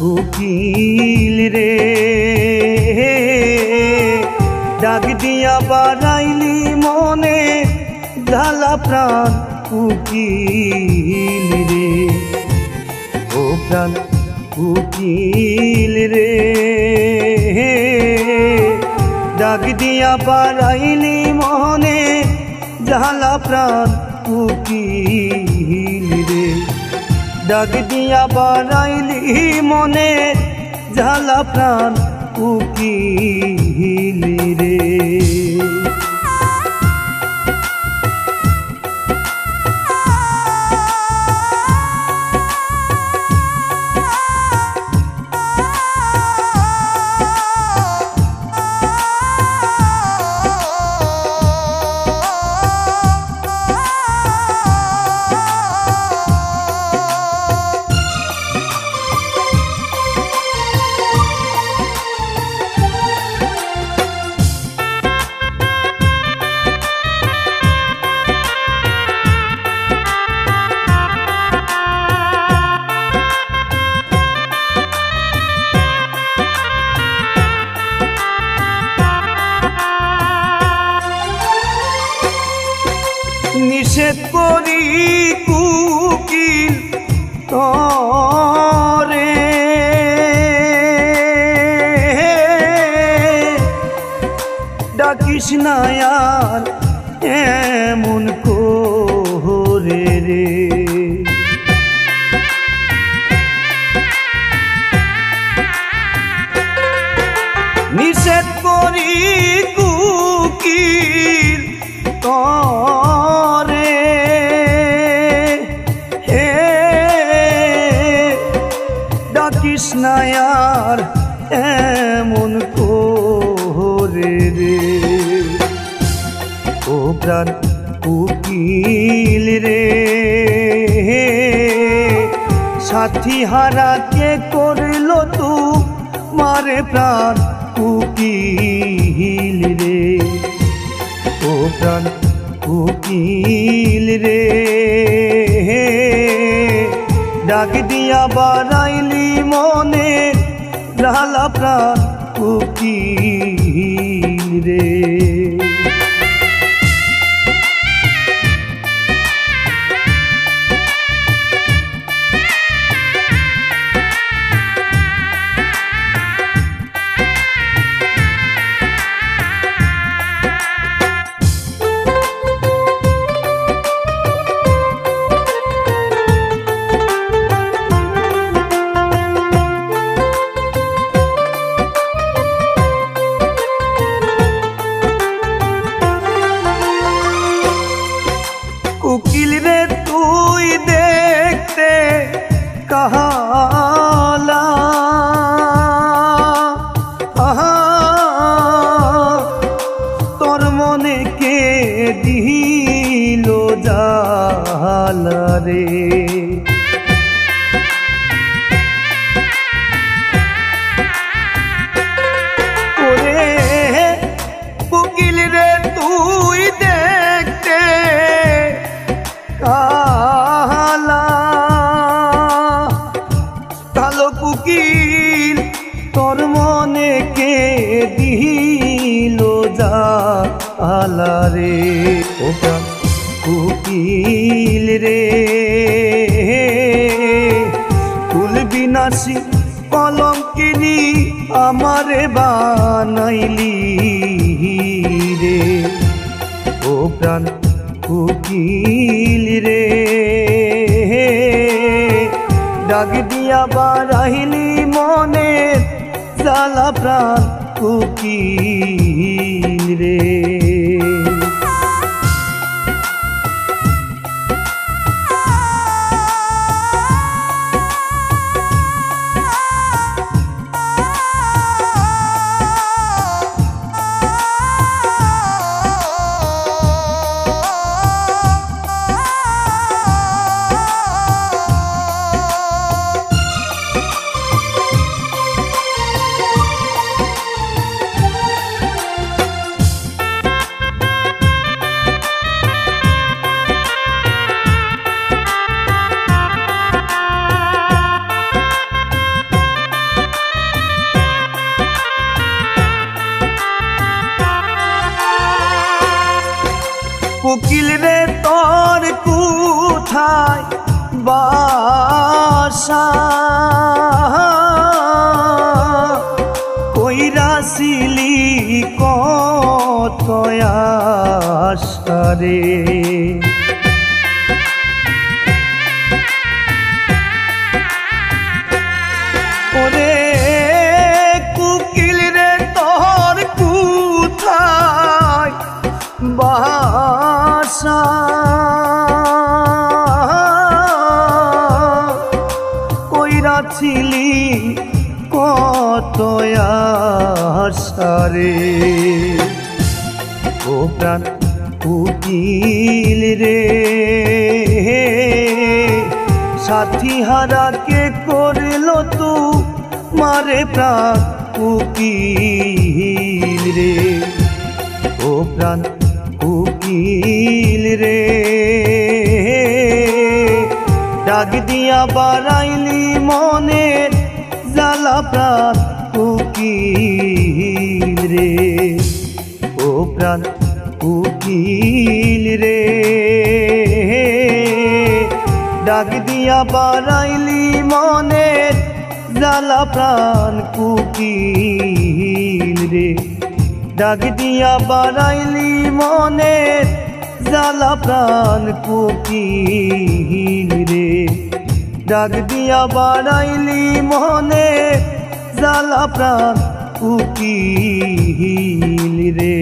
উকিল রে ডাক দিয়া বাড়াইলি মনে জ্বালা প্রাণ উকিল রে ও প্রাণ উকিল রে ডাক দিয়া বাড়াইলি মনে জ্বালা প্রাণ উকিল রে ডাক দিয়া বাড়াইলি মনে জ্বালা প্রাণ উকিল রে নিষেধ করি কুকিল তরে ডাকিস না আর এমন করে রে নিষেধ করি কুকিল তরে ডাকিস না আর এমন করে রে ও প্রাণ উকিল রে সাথী হারা কে করল তু মারে প্রাণ উকিল রে ও প্রাণ উকিল রে ডাক দিয়া বাড়াইলি মনে জ্বালা প্রাণ উকিল রে উকিল রে তুই দেখতে কাহালা তোর মনে কে দিল জালা রে ওরে উকিল রে তুই দেখতে কালা কালো কুকিল তোর মনে কে দিল জালা রে ও প্রাণ কুকিল রে কুল বিনাশী কলঙ্কিনী আমারে বানাইলি রে ও প্রাণ উকিল রে ডাক দিয়া বাড়াইলি মনে জ্বালা প্রাণ উকিল রে কুকিল রে তোর কোথায় বাসা কইরাছিলি কত আশা রে ওরে কুকিল রে তোর কোথায় বাসা কইরাছিলি কত আশা রে ও প্রাণ কুকিল রে সাথী হারা কে করলো তু মারে প্রাণ কুকিল রে ও প্রাণ কুকিল রে ডাক দিয়া বাড়াইলি মনের জ্বালা প্রাণ কুকিল রে ও প্রাণ কুকিল রে ডাক দিয়া বাড়াইলি মনের জ্বালা প্রাণ কুকিল রে ডাক দিয়া বাড়াইলি মনের জ্বালা প্রাণ কুকিল রে ডাক দিয়া বাড়াইলি মনের জ্বালা প্রাণ কুকিল রে।